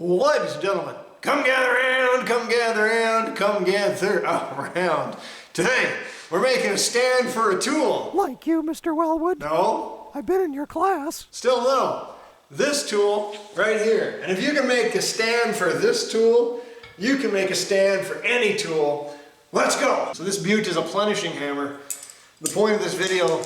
Ladies and gentlemen, come gather round, come gather round, come gather around. Today, we're making a stand for a tool. Like you, Mr. Wellwood? No. I've been in your class. Still no. This tool right here. And if you can make a stand for this tool, you can make a stand for any tool. Let's go. So this beaut is a Planishing Hammer. The point of this video,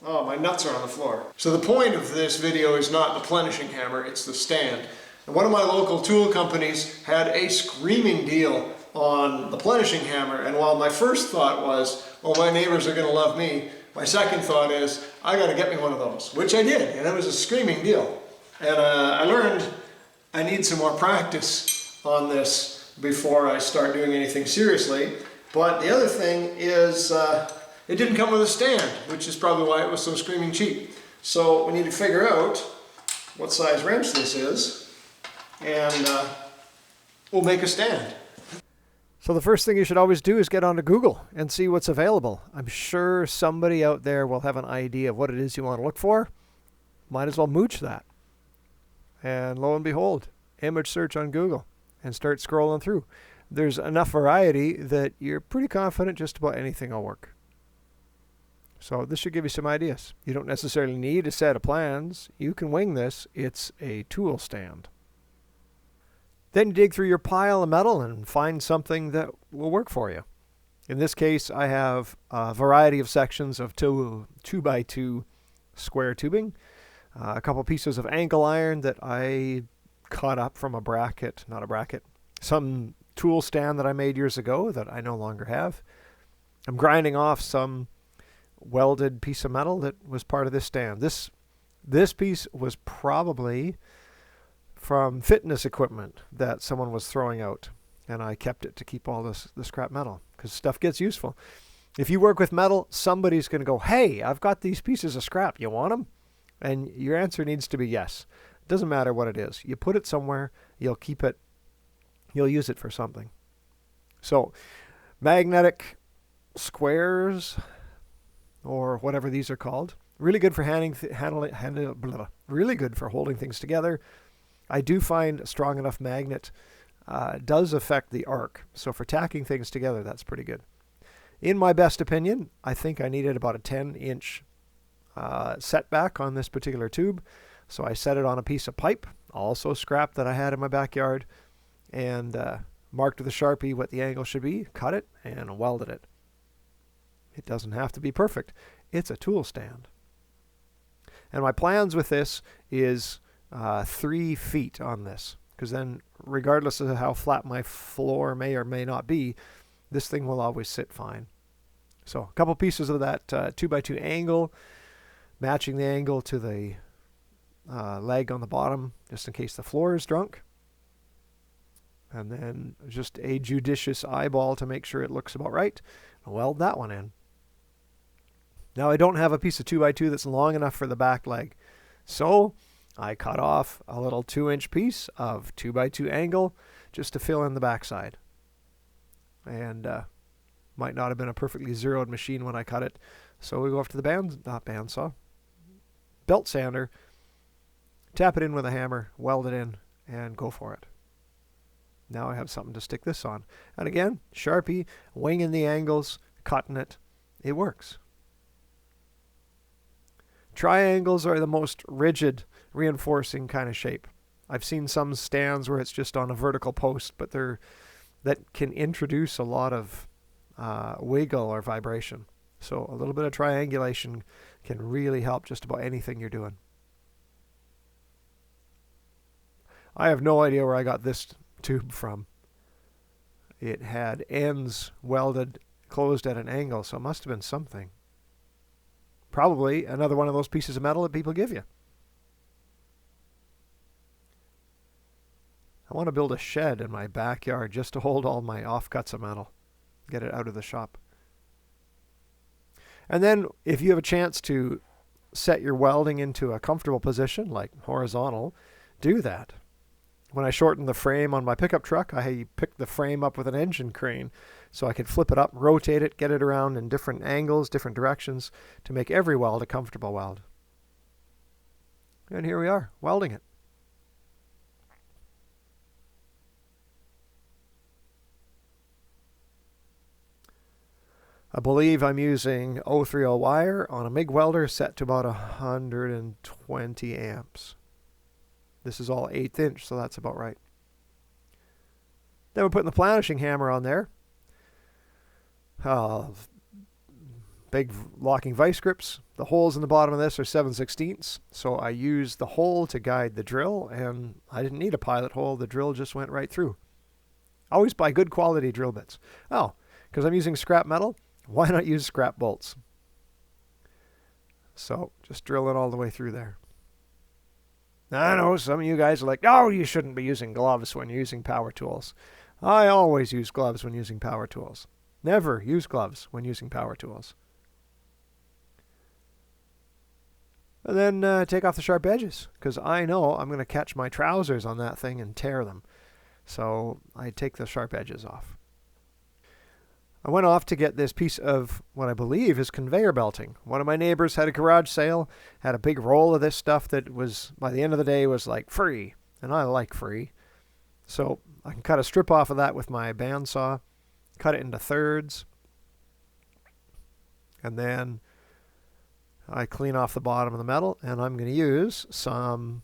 oh, my nuts are on the floor. So the point of this video is not the Planishing Hammer, it's the stand. And one of my local tool companies had a screaming deal on the Planishing Hammer, and while my first thought was, well, my neighbors are going to love me, my second thought is, I got to get me one of those, which I did, and it was a screaming deal. And I learned I need some more practice on this before I start doing anything seriously. But the other thing is, it didn't come with a stand, which is probably why it was so screaming cheap. So we need to figure out what size wrench this is, and we'll make a stand. So the first thing you should always do is get onto Google and see what's available. I'm sure somebody out there will have an idea of what it is you want to look for. Might as well mooch that. And lo and behold, image search on Google and start scrolling through. There's enough variety that you're pretty confident just about anything will work. So this should give you some ideas. You don't necessarily need a set of plans. You can wing this. It's a tool stand. Then you dig through your pile of metal and find something that will work for you. In this case, I have a variety of sections of 2x2 square tubing, a couple pieces of angle iron that I cut up from some tool stand that I made years ago that I no longer have. I'm grinding off some welded piece of metal that was part of this stand. This piece was probably from fitness equipment that someone was throwing out, and I kept it to keep all this scrap metal because stuff gets useful. If you work with metal, somebody's going to go, hey, I've got these pieces of scrap, you want them? And your answer needs to be yes. It doesn't matter what it is. You put it somewhere, you'll keep it, you'll use it for something. So magnetic squares, or whatever these are called, really good for really good for holding things together. I do find a strong enough magnet does affect the arc. So for tacking things together, that's pretty good. In my best opinion, I think I needed about a 10-inch setback on this particular tube. So I set it on a piece of pipe, also scrap that I had in my backyard, and marked with a Sharpie what the angle should be, cut it, and welded it. It doesn't have to be perfect. It's a tool stand. And my plans with this is 3 feet on this, because then regardless of how flat my floor may or may not be, this thing will always sit fine. So a couple pieces of that 2x2 angle, matching the angle to the leg on the bottom, just in case the floor is drunk. And then just a judicious eyeball to make sure it looks about right. I'll weld that one in. Now I don't have a piece of 2x2 that's long enough for the back leg, so I cut off a little 2-inch piece of 2x2 angle just to fill in the backside. And might not have been a perfectly zeroed machine when I cut it, so we go off to the belt sander, tap it in with a hammer, weld it in, and go for it. Now I have something to stick this on. And again, Sharpie, winging the angles, cutting it. It works. Triangles are the most rigid, reinforcing kind of shape. I've seen some stands where it's just on a vertical post, but that can introduce a lot of wiggle or vibration. So a little bit of triangulation can really help just about anything you're doing. I have no idea where I got this tube from. It had ends welded closed at an angle, so it must have been something. Probably another one of those pieces of metal that people give you. I want to build a shed in my backyard just to hold all my offcuts of metal. Get it out of the shop. And then if you have a chance to set your welding into a comfortable position, like horizontal, do that. When I shortened the frame on my pickup truck, I picked the frame up with an engine crane so I could flip it up, rotate it, get it around in different angles, different directions to make every weld a comfortable weld. And here we are, welding it. I believe I'm using 030 wire on a MIG welder set to about 120 amps. This is all 1/8 inch, so that's about right. Then we're putting the planishing hammer on there. Big locking vice grips. The holes in the bottom of this are 7/16, so I used the hole to guide the drill, and I didn't need a pilot hole. The drill just went right through. Always buy good quality drill bits. Oh, because I'm using scrap metal, why not use scrap bolts? So just drill it all the way through there. Now, I know some of you guys are like, oh, you shouldn't be using gloves when you're using power tools. I always use gloves when using power tools. Never use gloves when using power tools. And then take off the sharp edges, because I know I'm going to catch my trousers on that thing and tear them. So I take the sharp edges off. I went off to get this piece of what I believe is conveyor belting. One of my neighbors had a garage sale, had a big roll of this stuff that was, by the end of the day, was like free. And I like free. So I can cut a strip off of that with my bandsaw, cut it into thirds, and then I clean off the bottom of the metal, and I'm going to use some,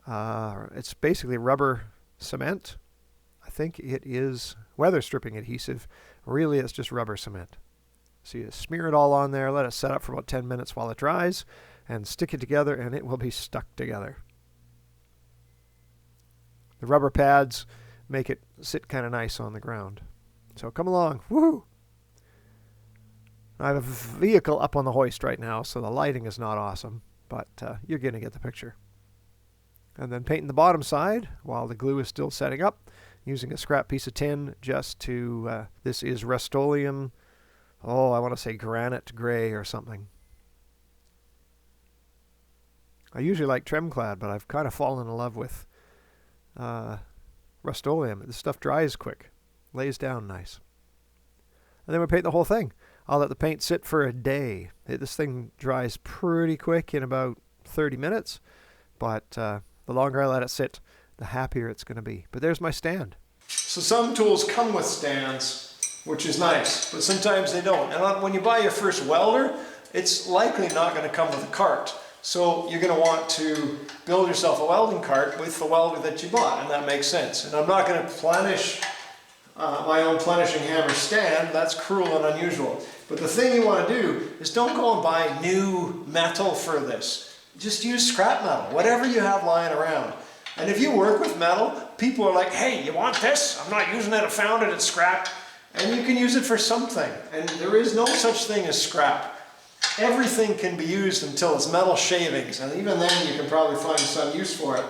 it's basically rubber cement. I think it is weather stripping adhesive. Really, it's just rubber cement. So you smear it all on there, let it set up for about 10 minutes while it dries, and stick it together, and it will be stuck together. The rubber pads make it sit kind of nice on the ground. So come along. Woohoo! I have a vehicle up on the hoist right now, so the lighting is not awesome, but you're going to get the picture. And then painting the bottom side while the glue is still setting up, using a scrap piece of tin just to, this is Rust-Oleum, I want to say granite gray or something. I usually like Tremclad, but I've kind of fallen in love with Rust-Oleum. This stuff dries quick, lays down nice. And then we paint the whole thing. I'll let the paint sit for a day. This thing dries pretty quick in about 30 minutes, but the longer I let it sit, the happier it's going to be. But there's my stand. So some tools come with stands, which is nice, but sometimes they don't. And when you buy your first welder, it's likely not going to come with a cart. So you're going to want to build yourself a welding cart with the welder that you bought, and that makes sense. And I'm not going to planish my own Planishing Hammer stand. That's cruel and unusual. But the thing you want to do is don't go and buy new metal for this. Just use scrap metal, whatever you have lying around. And if you work with metal, people are like, hey, you want this? I'm not using it, I found it, it's scrap. And you can use it for something. And there is no such thing as scrap. Everything can be used until it's metal shavings, and even then you can probably find some use for it.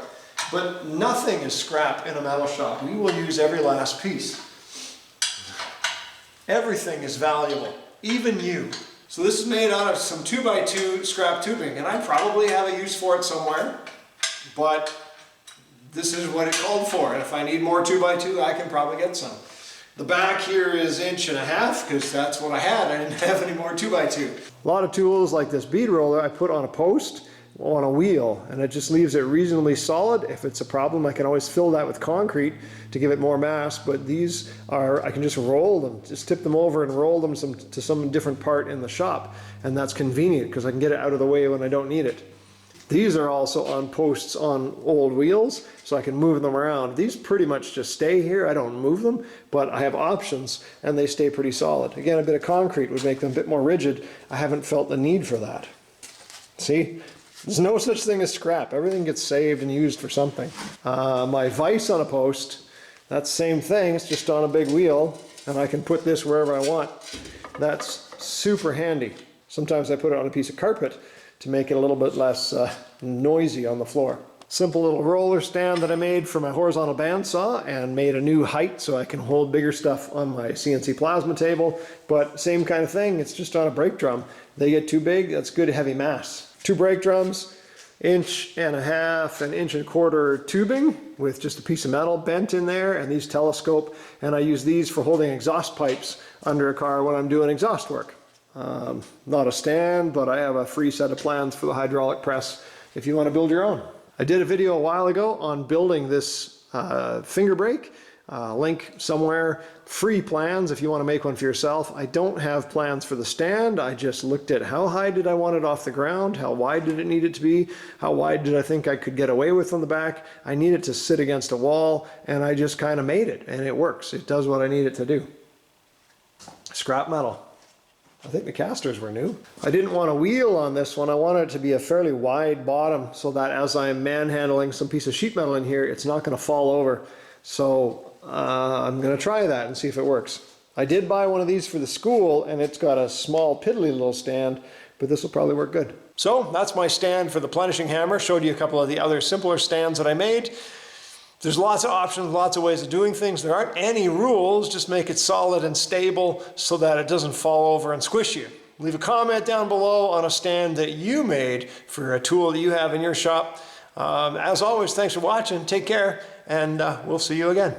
But nothing is scrap in a metal shop. We will use every last piece. Everything is valuable, even you. So this is made out of some 2x2 scrap tubing, and I probably have a use for it somewhere, but this is what it called for, and if I need more 2x2, I can probably get some. The back here is 1.5 inches, because that's what I had. I didn't have any more 2x2. A lot of tools like this bead roller I put on a post on a wheel, and it just leaves it reasonably solid. If it's a problem, I can always fill that with concrete to give it more mass, but these are, I can just roll them, just tip them over and roll them to some different part in the shop, and that's convenient because I can get it out of the way when I don't need it. These are also on posts on old wheels, so I can move them around. These pretty much just stay here. I don't move them, but I have options, and they stay pretty solid. Again, a bit of concrete would make them a bit more rigid. I haven't felt the need for that. See? There's no such thing as scrap. Everything gets saved and used for something. My vise on a post, that's the same thing. It's just on a big wheel, and I can put this wherever I want. That's super handy. Sometimes I put it on a piece of carpet to make it a little bit less noisy on the floor. Simple little roller stand that I made for my horizontal bandsaw and made a new height so I can hold bigger stuff on my CNC plasma table, but same kind of thing, it's just on a brake drum. They get too big, that's good heavy mass. 2 brake drums, 1.5 inches and 1.25 inches tubing with just a piece of metal bent in there, and these telescope, and I use these for holding exhaust pipes under a car when I'm doing exhaust work. Not a stand, but I have a free set of plans for the hydraulic press if you want to build your own. I did a video a while ago on building this finger brake. link somewhere, free plans if you want to make one for yourself. I don't have plans for the stand. I just looked at how high did I want it off the ground, how wide did it need it to be, how wide did I think I could get away with on the back. I need it to sit against a wall, and I just kind of made it, and it works. It does what I need it to do. Scrap metal. I think the casters were new. I didn't want a wheel on this one. I wanted it to be a fairly wide bottom so that as I'm manhandling some piece of sheet metal in here, it's not going to fall over. So I'm going to try that and see if it works. I did buy one of these for the school, and it's got a small piddly little stand, but this will probably work good. So that's my stand for the Planishing Hammer. Showed you a couple of the other simpler stands that I made. There's lots of options, lots of ways of doing things. There aren't any rules, just make it solid and stable so that it doesn't fall over and squish you. Leave a comment down below on a stand that you made for a tool that you have in your shop. As always, thanks for watching, take care, and we'll see you again.